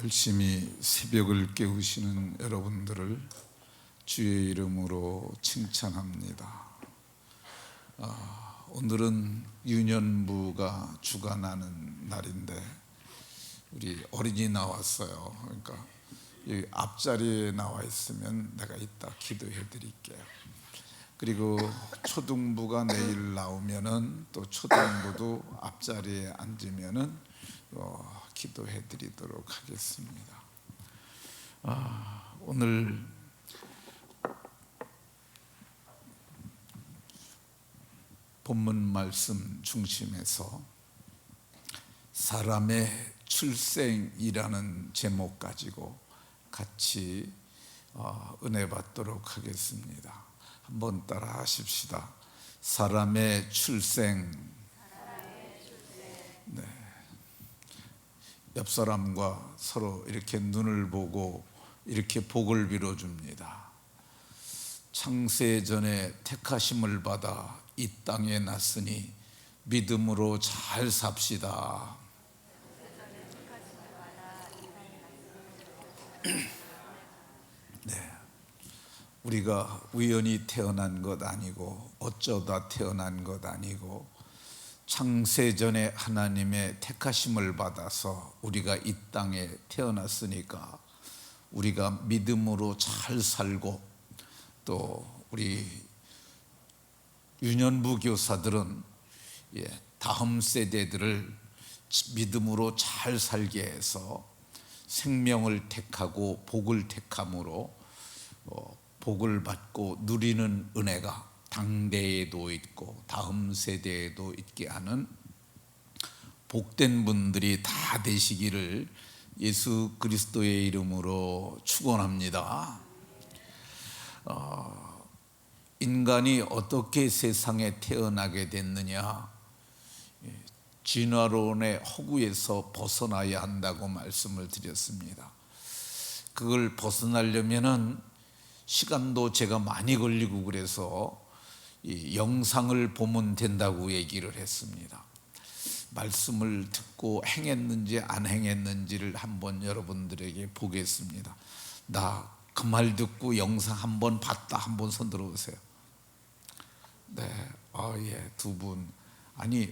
열심히 새벽을 깨우시는 여러분들을 주의 이름으로 칭찬합니다. 오늘은 유년부가 주관하는 날인데 우리 어린이 나왔어요. 그러니까 여기 앞자리에 나와 있으면 내가 이따 기도해 드릴게요. 그리고 초등부가 내일 나오면은 또 초등부도 앞자리에 앉으면은 기도해 드리도록 하겠습니다. 오늘 본문 말씀 중심에서 사람의 출생이라는 제목 가지고 같이 은혜 받도록 하겠습니다. 한번 따라 하십시다. 사람의 출생. 네. 옆 사람과 서로 이렇게 눈을 보고 이렇게 복을 빌어줍니다. 창세전에 택하심을 받아 이 땅에 났으니 믿음으로 잘 삽시다. 네. 우리가 우연히 태어난 것 아니고 어쩌다 태어난 것 아니고 창세전에 하나님의 택하심을 받아서 우리가 이 땅에 태어났으니까 우리가 믿음으로 잘 살고 또 우리 유년부 교사들은 다음 세대들을 믿음으로 잘 살게 해서 생명을 택하고 복을 택함으로 복을 받고 누리는 은혜가 당대에도 있고 다음 세대에도 있게 하는 복된 분들이 다 되시기를 예수 그리스도의 이름으로 축원합니다. 인간이 어떻게 세상에 태어나게 됐느냐? 진화론의 허구에서 벗어나야 한다고 말씀을 드렸습니다. 그걸 벗어나려면은 시간도 제가 많이 걸리고 그래서 이 영상을 보면 된다고 얘기를 했습니다. 말씀을 듣고 행했는지 안 행했는지를 한번 여러분들에게 보겠습니다. 나 그 말 듣고 영상 한번 봤다, 한번 손 들어보세요. 네, 두 분. 아니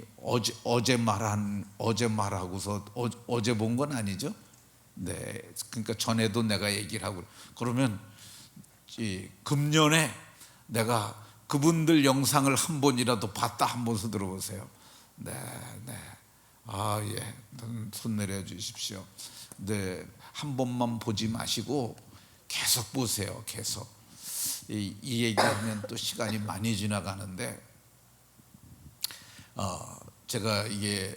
어제 말하고서 어제 본 건 아니죠? 네, 그러니까 전에도 내가 얘기를 하고 그러면 금년에 내가 그분들 영상을 한 번이라도 봤다, 한 번 손 들어보세요. 네. 손 내려 주십시오. 네, 한 번만 보지 마시고 계속 보세요. 계속. 이 얘기하면 또 시간이 많이 지나가는데, 제가 이게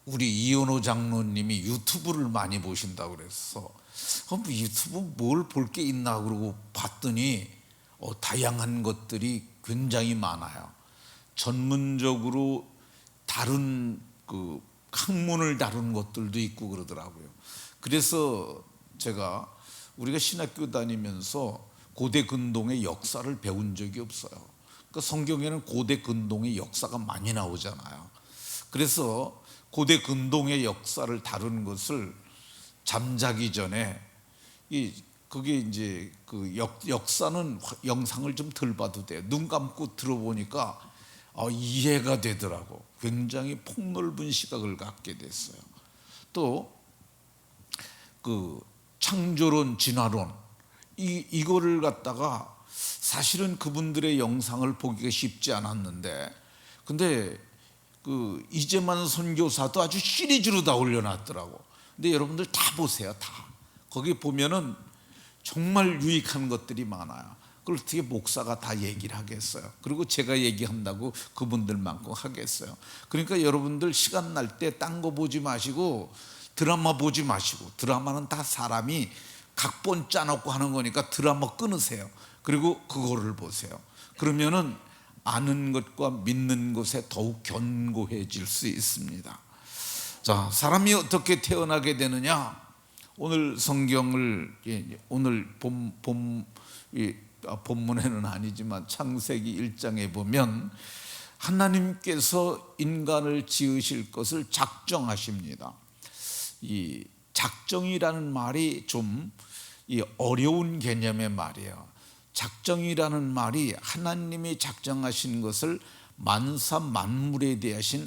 우리 이현호 장로님이 유튜브를 많이 보신다고 그래서 유튜브 뭘 볼 게 있나 그러고 봤더니 다양한 것들이 굉장히 많아요. 전문적으로 다른 학문을 다룬 것들도 있고 그러더라고요. 그래서 우리가 신학교 다니면서 고대 근동의 역사를 배운 적이 없어요. 그러니까 성경에는 고대 근동의 역사가 많이 나오잖아요. 그래서 고대 근동의 역사를 다루는 것을 잠자기 전에 그게 이제 역사는 영상을 좀 덜 봐도 돼요. 눈 감고 들어보니까 이해가 되더라고. 굉장히 폭넓은 시각을 갖게 됐어요. 또 창조론, 진화론 이거를 갖다가 사실은 그분들의 영상을 보기가 쉽지 않았는데, 근데 이재만 선교사도 아주 시리즈로 다 올려놨더라고. 근데 여러분들 다 보세요. 다 거기 보면은 정말 유익한 것들이 많아요. 그걸 어떻게 목사가 다 얘기를 하겠어요? 그리고 제가 얘기한다고 그분들만큼 하겠어요? 그러니까 여러분들 시간 날 때 딴 거 보지 마시고 드라마 보지 마시고, 드라마는 다 사람이 각본 짜놓고 하는 거니까 드라마 끊으세요. 그리고 그거를 보세요. 그러면은 아는 것과 믿는 것에 더욱 견고해질 수 있습니다. 자, 사람이 어떻게 태어나게 되느냐? 오늘 성경을 오늘 본문에는 아니지만 창세기 1장에 보면 하나님께서 인간을 지으실 것을 작정하십니다. 이 작정이라는 말이 좀 이 어려운 개념의 말이에요. 작정이라는 말이 하나님이 작정하신 것을 만사 만물에 대한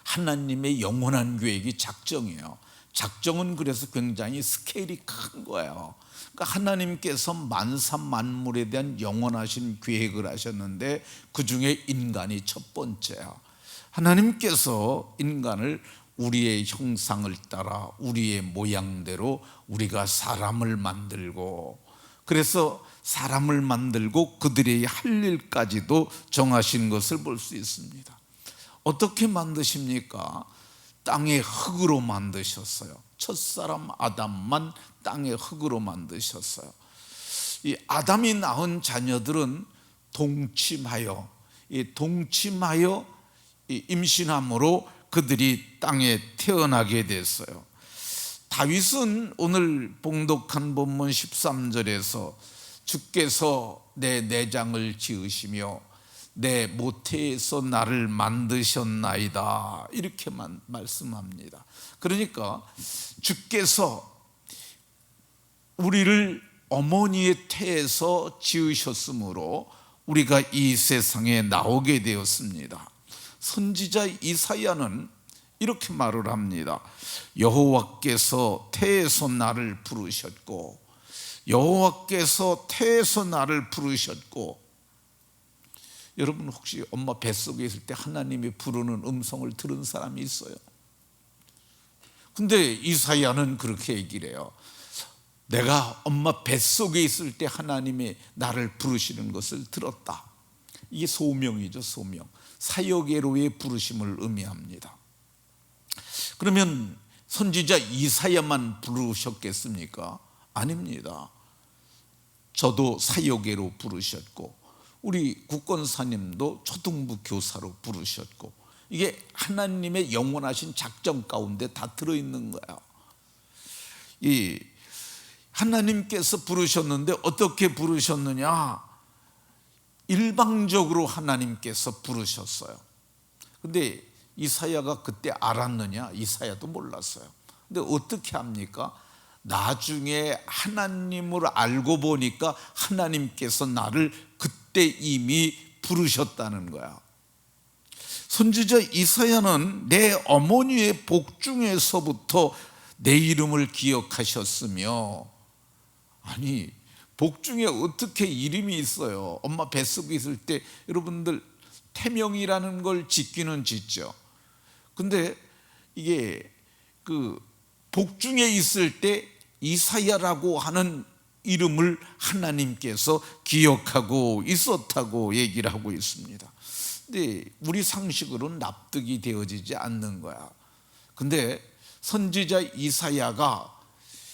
하나님의 영원한 계획이 작정이에요. 작정은 그래서 굉장히 스케일이 큰 거예요. 그러니까 하나님께서 만사 만물에 대한 영원하신 계획을 하셨는데 그 중에 인간이 첫 번째예요. 하나님께서 인간을 우리의 형상을 따라 우리의 모양대로 우리가 사람을 만들고, 그래서 사람을 만들고 그들의 할 일까지도 정하신 것을 볼 수 있습니다. 어떻게 만드십니까? 땅의 흙으로 만드셨어요. 첫사람 아담만 땅의 흙으로 만드셨어요. 이 아담이 낳은 자녀들은 동침하여 임신함으로 그들이 땅에 태어나게 됐어요. 다윗은 오늘 봉독한 본문 13절에서 주께서 내 내장을 지으시며 내 모태에서 나를 만드셨나이다, 이렇게만 말씀합니다. 그러니까 주께서 우리를 어머니의 태에서 지으셨으므로 우리가 이 세상에 나오게 되었습니다. 선지자 이사야는 이렇게 말을 합니다. 여호와께서 태에서 나를 부르셨고, 여호와께서 태에서 나를 부르셨고. 여러분 혹시 엄마 뱃속에 있을 때 하나님이 부르는 음성을 들은 사람이 있어요? 근데 이사야는 그렇게 얘기를 해요. 내가 엄마 뱃속에 있을 때 하나님이 나를 부르시는 것을 들었다. 이게 소명이죠, 소명. 사역예로의 부르심을 의미합니다. 그러면 선지자 이사야만 부르셨겠습니까? 아닙니다. 저도 사역예로 부르셨고, 우리 국권사님도 초등부 교사로 부르셨고, 이게 하나님의 영원하신 작정 가운데 다 들어있는 거예요. 이 하나님께서 부르셨는데 어떻게 부르셨느냐? 일방적으로 하나님께서 부르셨어요. 근데 이사야가 그때 알았느냐? 이사야도 몰랐어요. 근데 어떻게 합니까? 나중에 하나님을 알고 보니까 하나님께서 나를 그때 이미 부르셨다는 거야. 선지자 이사야는 내 어머니의 복중에서부터 내 이름을 기억하셨으며, 아니 복중에 어떻게 이름이 있어요? 엄마 뱃속에 있을 때 여러분들 태명이라는 걸 짓기는 짓죠. 근데 이게 그 복중에 있을 때 이사야라고 하는 이름을 하나님께서 기억하고 있었다고 얘기를 하고 있습니다. 근데 우리 상식으로는 납득이 되어지지 않는 거야. 근데 선지자 이사야가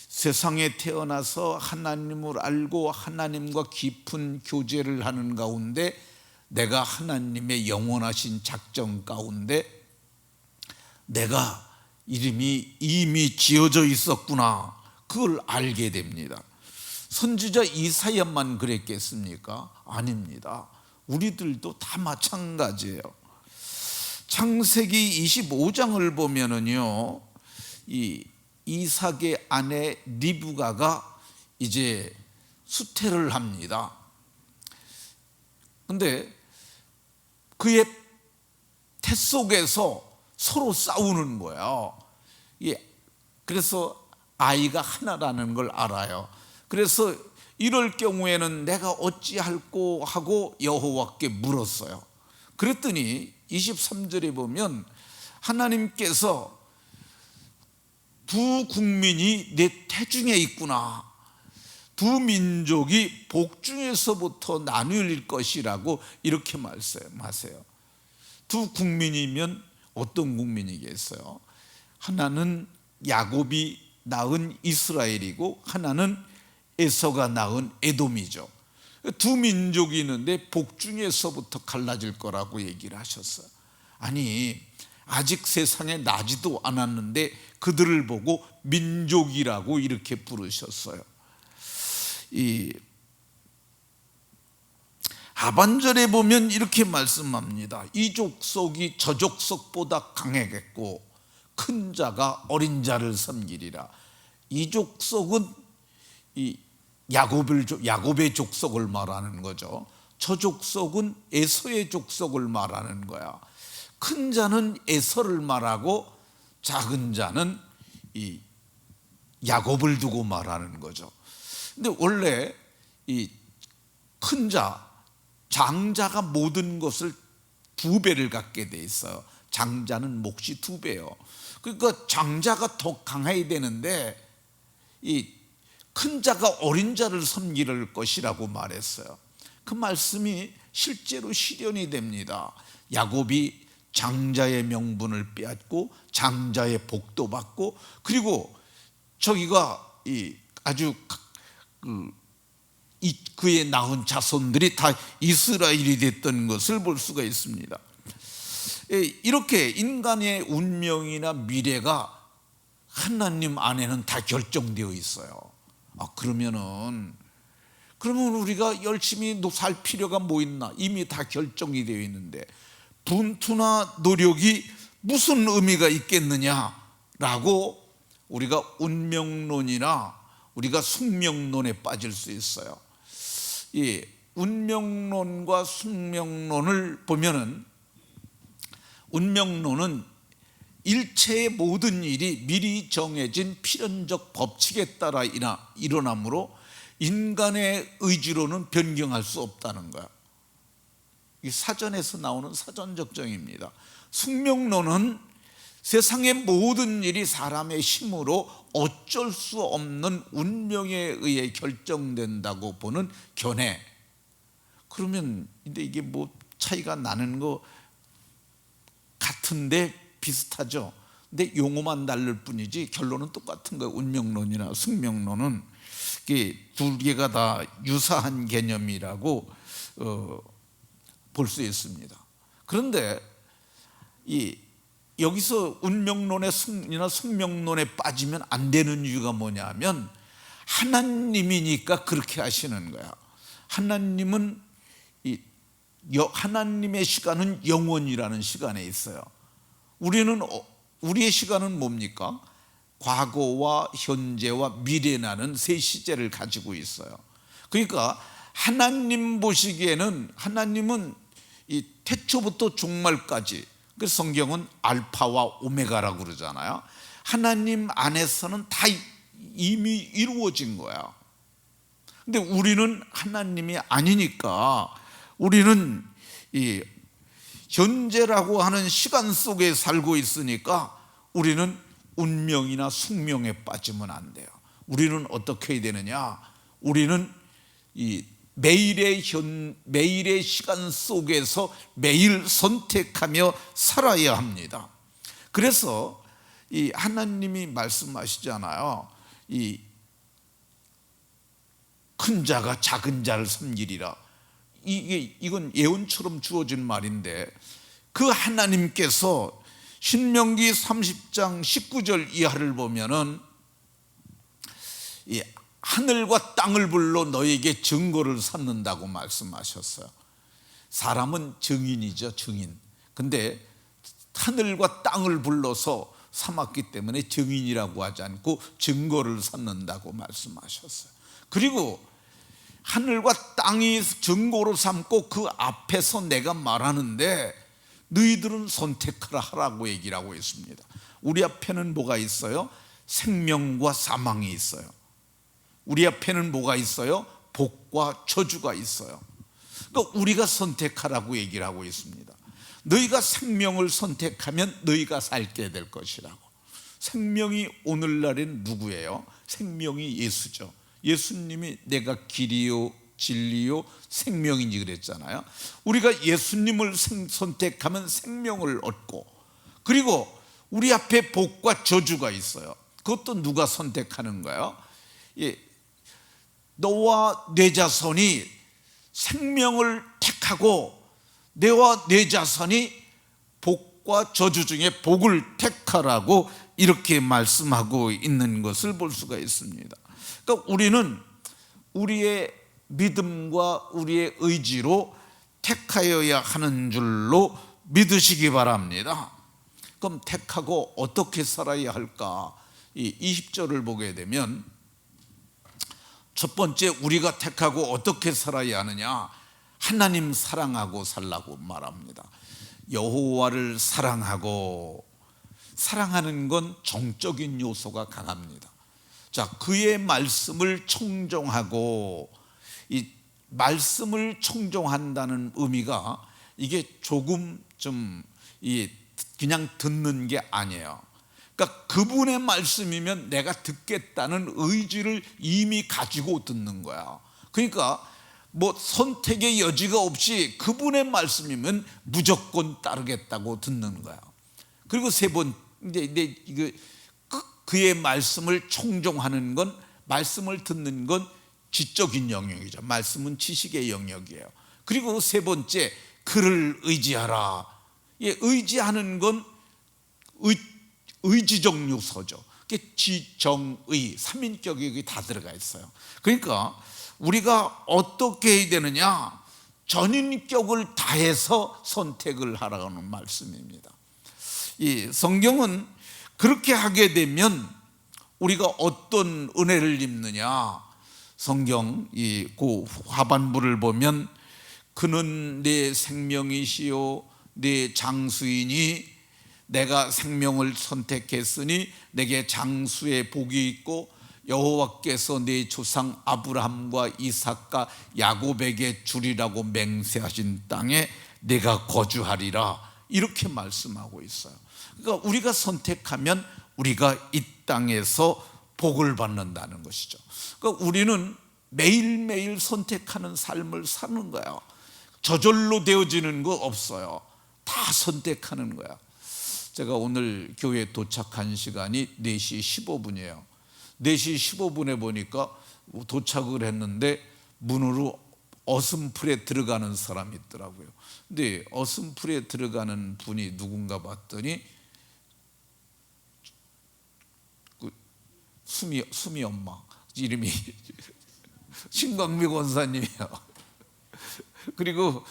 세상에 태어나서 하나님을 알고 하나님과 깊은 교제를 하는 가운데 내가 하나님의 영원하신 작정 가운데 내가 이름이 이미 지어져 있었구나, 그걸 알게 됩니다. 선지자 이사야만 그랬겠습니까? 아닙니다. 우리들도 다 마찬가지예요. 창세기 25장을 보면은요, 이 이삭의 아내 리브가가 이제 수태를 합니다. 근데 그의 태 속에서 서로 싸우는 거예요. 그래서 아이가 하나라는 걸 알아요. 그래서 이럴 경우에는 내가 어찌할꼬 하고 여호와께 물었어요. 그랬더니 23절에 보면 하나님께서 두 국민이 내 태중에 있구나, 두 민족이 복중에서부터 나눌 것이라고 이렇게 말씀하세요. 두 국민이면 어떤 국민이겠어요? 하나는 야곱이 낳은 이스라엘이고 하나는 에서가 낳은 에돔이죠. 두 민족이 있는데 복중에서부터 갈라질 거라고 얘기를 하셨어요. 아니 아직 세상에 나지도 않았는데 그들을 보고 민족이라고 이렇게 부르셨어요. 하반절에 보면 이렇게 말씀합니다. 이 족속이 저 족속보다 강하겠고 큰 자가 어린 자를 섬기리라. 이 족속은 이 야곱의 족속을 말하는 거죠. 저 족속은 에서의 족속을 말하는 거야. 큰 자는 에서를 말하고 작은 자는 이 야곱을 두고 말하는 거죠. 근데 원래 이 큰 자, 장자가 모든 것을 2배를 갖게 돼 있어요. 장자는 몫이 2배요. 그러니까 장자가 더 강해야 되는데 이 큰 자가 어린 자를 섬기를 것이라고 말했어요. 그 말씀이 실제로 실현이 됩니다. 야곱이 장자의 명분을 빼앗고 장자의 복도 받고, 그리고 저기가 아주 그의 낳은 자손들이 다 이스라엘이 됐던 것을 볼 수가 있습니다. 이렇게 인간의 운명이나 미래가 하나님 안에는 다 결정되어 있어요. 그러면 우리가 열심히 살 필요가 뭐 있나? 이미 다 결정이 되어 있는데 분투나 노력이 무슨 의미가 있겠느냐라고 우리가 운명론이나 우리가 숙명론에 빠질 수 있어요. 이 운명론과 숙명론을 보면은, 운명론은 일체의 모든 일이 미리 정해진 필연적 법칙에 따라 일어나므로 인간의 의지로는 변경할 수 없다는 거야. 이 사전에서 나오는 사전적 정의입니다. 숙명론은 세상의 모든 일이 사람의 힘으로 어쩔 수 없는 운명에 의해 결정된다고 보는 견해. 그러면 근데 이게 뭐 차이가 나는 거 같은데 비슷하죠. 근데 용어만 다를 뿐이지 결론은 똑같은 거예요. 운명론이나 숙명론은 이게 2개가 다 유사한 개념이라고 볼 수 있습니다. 그런데 여기서 운명론의 승리나 숙명론에 빠지면 안 되는 이유가 뭐냐면 하나님이니까 그렇게 하시는 거야. 하나님은 하나님의 시간은 영원이라는 시간에 있어요. 우리의 시간은 뭡니까? 과거와 현재와 미래라는 3시제를 가지고 있어요. 그러니까 하나님 보시기에는 하나님은 이 태초부터 종말까지, 그래서 성경은 알파와 오메가라고 그러잖아요. 하나님 안에서는 다 이미 이루어진 거야. 근데 우리는 하나님이 아니니까 우리는 이 현재라고 하는 시간 속에 살고 있으니까 우리는 운명이나 숙명에 빠지면 안 돼요. 우리는 어떻게 해야 되느냐? 우리는 이 매일의 시간 속에서 매일 선택하며 살아야 합니다. 그래서 이 하나님이 말씀하시잖아요. 이 큰 자가 작은 자를 섬기리라. 이건 예언처럼 주어진 말인데, 그 하나님께서 신명기 30장 19절 이하를 보면은 이 하늘과 땅을 불러 너에게 증거를 삼는다고 말씀하셨어요. 사람은 증인이죠, 증인. 근데 하늘과 땅을 불러서 삼았기 때문에 증인이라고 하지 않고 증거를 삼는다고 말씀하셨어요. 그리고 하늘과 땅이 증거로 삼고 그 앞에서 내가 말하는데 너희들은 선택하라 하라고 얘기를 하고 있습니다. 우리 앞에는 뭐가 있어요? 생명과 사망이 있어요. 우리 앞에는 뭐가 있어요? 복과 저주가 있어요. 그러니까 우리가 선택하라고 얘기를 하고 있습니다. 너희가 생명을 선택하면 너희가 살게 될 것이라고. 생명이 오늘날엔 누구예요? 생명이 예수죠. 예수님이 내가 길이요 진리요 생명이니 그랬잖아요. 우리가 예수님을 선택하면 생명을 얻고, 그리고 우리 앞에 복과 저주가 있어요. 그것도 누가 선택하는 거예요? 너와 내 자손이 생명을 택하고 너와 내 자손이 복과 저주 중에 복을 택하라고 이렇게 말씀하고 있는 것을 볼 수가 있습니다. 그러니까 우리는 우리의 믿음과 우리의 의지로 택하여야 하는 줄로 믿으시기 바랍니다. 그럼 택하고 어떻게 살아야 할까? 이 20절을 보게 되면 첫 번째, 우리가 택하고 어떻게 살아야 하느냐? 하나님 사랑하고 살라고 말합니다. 여호와를 사랑하고, 사랑하는 건 정적인 요소가 강합니다. 자, 그의 말씀을 청종하고, 이 말씀을 청종한다는 의미가 이게 조금 좀 그냥 듣는 게 아니에요. 그러니까 그분의 말씀이면 내가 듣겠다는 의지를 이미 가지고 듣는 거야. 그러니까 뭐 선택의 여지가 없이 그분의 말씀이면 무조건 따르겠다고 듣는 거야. 그리고 세 번째, 그의 말씀을 청종하는 건, 말씀을 듣는 건 지적인 영역이죠. 말씀은 지식의 영역이에요. 그리고 세 번째, 그를 의지하라. 의지하는 건 의지적 요소죠. 지정의, 삼인격이 다 들어가 있어요. 그러니까 우리가 어떻게 해야 되느냐? 전인격을 다해서 선택을 하라는 말씀입니다. 이 성경은 그렇게 하게 되면 우리가 어떤 은혜를 입느냐? 성경 그 하반부를 보면 그는 내 생명이시요 내 장수이니 내가 생명을 선택했으니 내게 장수의 복이 있고 여호와께서 내 조상 아브라함과 이삭과 야곱에게 주리라고 맹세하신 땅에 내가 거주하리라, 이렇게 말씀하고 있어요. 그러니까 우리가 선택하면 우리가 이 땅에서 복을 받는다는 것이죠. 그러니까 우리는 매일매일 선택하는 삶을 사는 거예요. 저절로 되어지는 거 없어요. 다 선택하는 거야. 제가 오늘 교회에 도착한 시간이 4시 15분이에요. 4시 15분에 보니까 도착을 했는데 문으로 어슴풀에 들어가는 사람이 있더라고요. 근데 어슴풀에 들어가는 분이 누군가 봤더니 수미 엄마, 이름이 신광미 권사님이에요. 그리고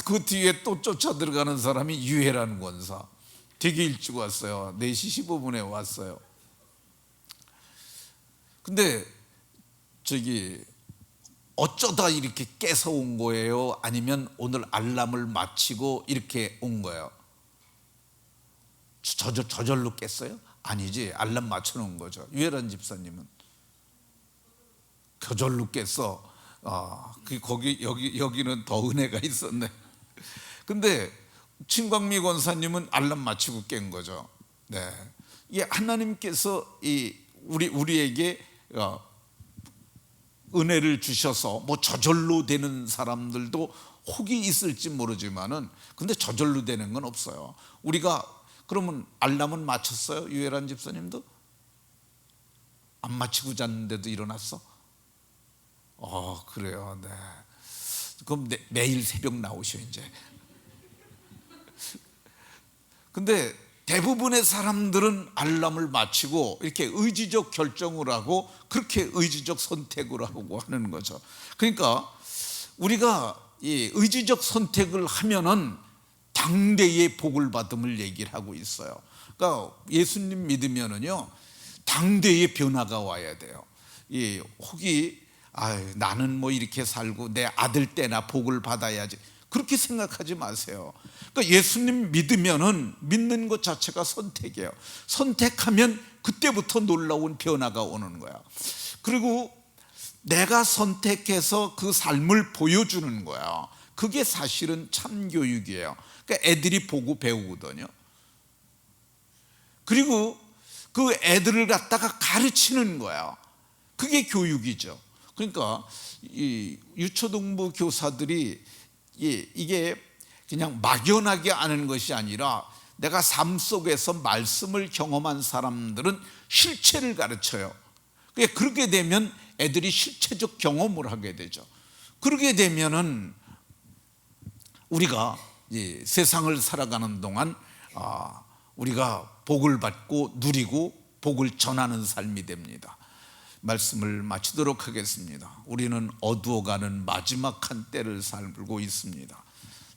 그 뒤에 또 쫓아 들어가는 사람이 유혜란 권사. 되게 일찍 왔어요. 4시 15분에 왔어요. 근데 어쩌다 이렇게 깨서 온 거예요? 아니면 오늘 알람을 맞추고 이렇게 온 거예요? 저절로 깼어요? 아니지, 알람 맞춰놓은 거죠. 유혜란 집사님은 저절로 깼어. 여기는 더 은혜가 있었네. 근데 친광미 권사님은 알람 맞추고 깬 거죠. 네, 하나님께서 우리에게 은혜를 주셔서 뭐 저절로 되는 사람들도 혹이 있을지 모르지만은, 근데 저절로 되는 건 없어요. 우리가 그러면 알람은 맞췄어요? 유혜란 집사님도 안 맞추고 잤는데도 일어났어? 그래요. 네. 그럼 매일 새벽 나오셔 이제. 근데 대부분의 사람들은 알람을 맞추고 이렇게 의지적 결정을 하고 그렇게 의지적 선택을 하고 하는 거죠. 그러니까 우리가 의지적 선택을 하면은 당대의 복을 받음을 얘기를 하고 있어요. 그러니까 예수님 믿으면은요, 당대의 변화가 와야 돼요. 혹이 나는 뭐 이렇게 살고 내 아들 때나 복을 받아야지, 그렇게 생각하지 마세요. 그러니까 예수님 믿으면은 믿는 것 자체가 선택이에요. 선택하면 그때부터 놀라운 변화가 오는 거야. 그리고 내가 선택해서 그 삶을 보여주는 거야. 그게 사실은 참교육이에요. 그러니까 애들이 보고 배우거든요. 그리고 그 애들을 갖다가 가르치는 거야. 그게 교육이죠. 그러니까 이 유초등부 교사들이 이게 그냥 막연하게 아는 것이 아니라, 내가 삶 속에서 말씀을 경험한 사람들은 실체를 가르쳐요. 그렇게 되면 애들이 실체적 경험을 하게 되죠. 그렇게 되면은 우리가 세상을 살아가는 동안 우리가 복을 받고 누리고 복을 전하는 삶이 됩니다. 말씀을 마치도록 하겠습니다. 우리는 어두워가는 마지막 한때를 살고 있습니다.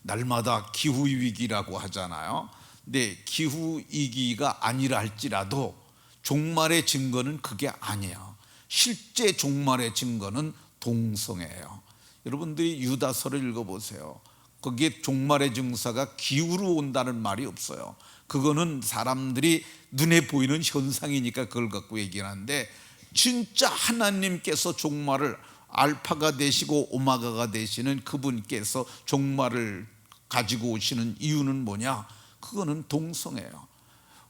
날마다 기후 위기라고 하잖아요. 근데 기후 위기가 아니라 할지라도 종말의 증거는 그게 아니에요. 실제 종말의 증거는 동성애예요. 여러분들이 유다서를 읽어보세요. 거기에 종말의 증사가 기후로 온다는 말이 없어요. 그거는 사람들이 눈에 보이는 현상이니까 그걸 갖고 얘기하는데, 진짜 하나님께서 종말을 알파가 되시고 오마가가 되시는 그분께서 종말을 가지고 오시는 이유는 뭐냐? 그거는 동성애예요.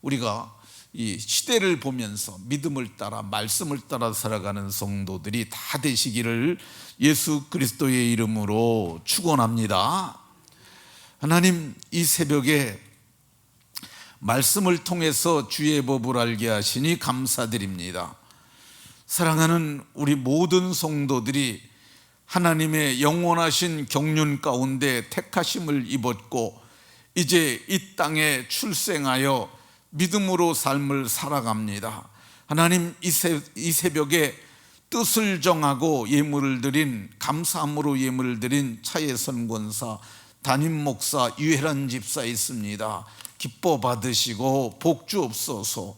우리가 이 시대를 보면서 믿음을 따라 말씀을 따라 살아가는 성도들이 다 되시기를 예수 그리스도의 이름으로 축원합니다. 하나님, 이 새벽에 말씀을 통해서 주의 법을 알게 하시니 감사드립니다. 사랑하는 우리 모든 성도들이 하나님의 영원하신 경륜 가운데 택하심을 입었고 이제 이 땅에 출생하여 믿음으로 삶을 살아갑니다. 하나님, 이 새벽에 뜻을 정하고 예물을 드린, 감사함으로 예물을 드린 차예선 권사, 담임 목사, 유혜란 집사 있습니다. 기뻐 받으시고 복 주옵소서.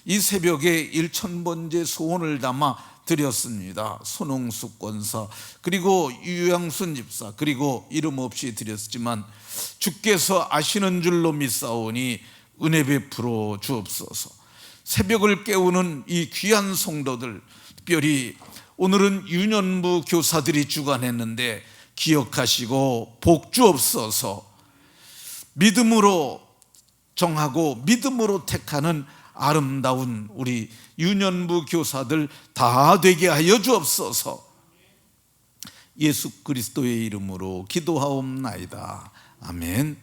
이 새벽에 1000번째 소원을 담아 드렸습니다. 손홍숙 권사, 그리고 유양순 집사, 그리고 이름 없이 드렸지만 주께서 아시는 줄로 믿사오니 은혜 베풀어 주옵소서. 새벽을 깨우는 이 귀한 성도들, 특별히 오늘은 유년부 교사들이 주관했는데 기억하시고 복 주옵소서. 믿음으로 정하고 믿음으로 택하는 아름다운 우리 유년부 교사들 다 되게 하여 주옵소서. 예수 그리스도의 이름으로 기도하옵나이다. 아멘.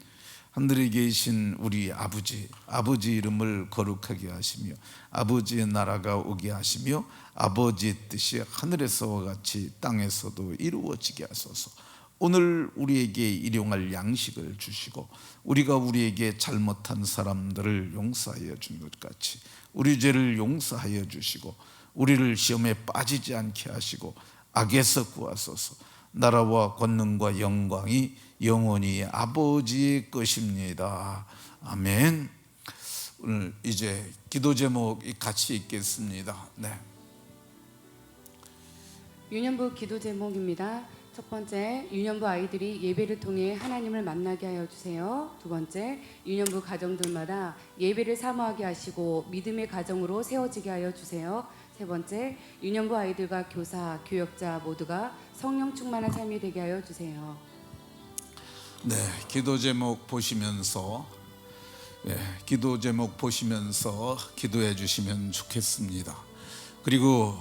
하늘에 계신 우리 아버지, 아버지 이름을 거룩하게 하시며 아버지의 나라가 오게 하시며 아버지의 뜻이 하늘에서와 같이 땅에서도 이루어지게 하소서. 오늘 우리에게 일용할 양식을 주시고 우리가 우리에게 잘못한 사람들을 용서하여 준 것 같이 우리 죄를 용서하여 주시고 우리를 시험에 빠지지 않게 하시고 악에서 구하소서. 나라와 권능과 영광이 영원히 아버지의 것입니다. 아멘. 오늘 이제 기도 제목이 같이 읽겠습니다. 네. 유년부 기도 제목입니다. 첫 번째, 유년부 아이들이 예배를 통해 하나님을 만나게 하여 주세요. 두 번째, 유년부 가정들마다 예배를 사모하게 하시고 믿음의 가정으로 세워지게 하여 주세요. 세 번째, 유년부 아이들과 교사, 교역자 모두가 성령 충만한 삶이 되게 하여 주세요. 네, 기도 제목 보시면서 기도 제목 보시면서 기도해 주시면 좋겠습니다. 그리고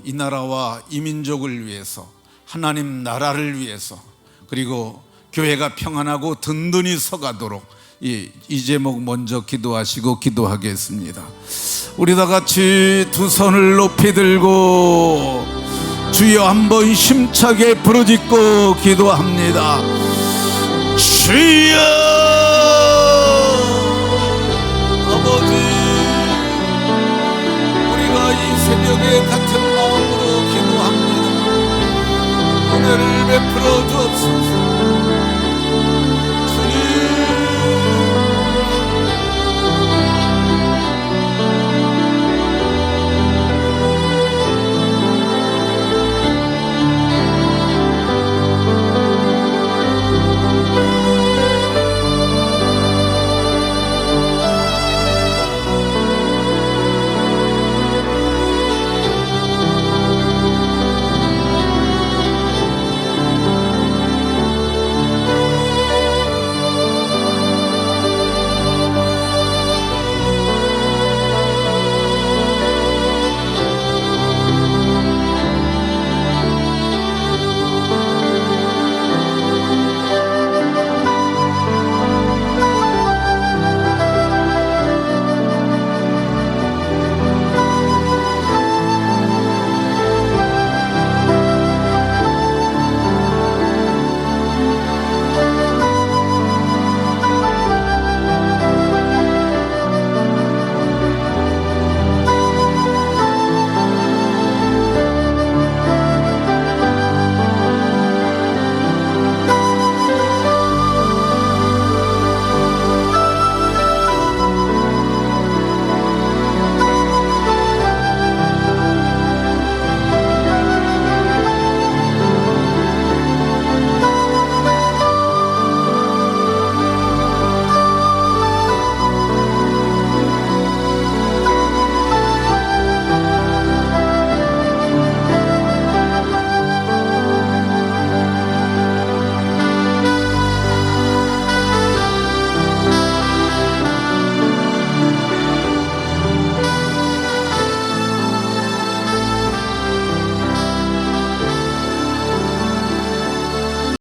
이 나라와 이 민족을 위해서, 하나님 나라를 위해서, 그리고 교회가 평안하고 든든히 서가도록 이 제목 먼저 기도하시고 기도하겠습니다. 우리 다 같이 두 손을 높이 들고 주여 한번 힘차게 부르짖고 기도합니다. 주여